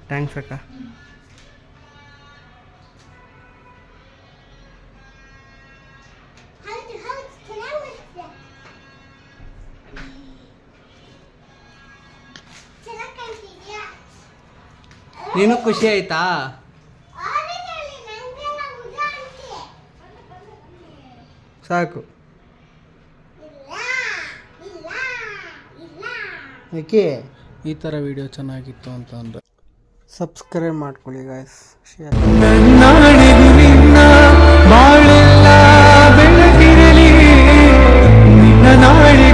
Thanks ಅಕ್ಕ. ನೀನು ಖುಷಿ ಆಯ್ತಾ? ಸಾಕು. ಏಕೆ ಈ ಥರ ವಿಡಿಯೋ ಚೆನ್ನಾಗಿತ್ತು ಅಂತ ಅಂದರೆ ಸಬ್ಸ್ಕ್ರೈಬ್ ಮಾಡ್ಕೊಳ್ಳಿ ಗಾಯ್ಸ್. ನನ್ನಾಣೆಗೂ ನಿನ್ನ ಬಾಳೆಲ್ಲ ಬೆಳಗಿರಲಿ, ನಿನ್ನ ನಾಳೆ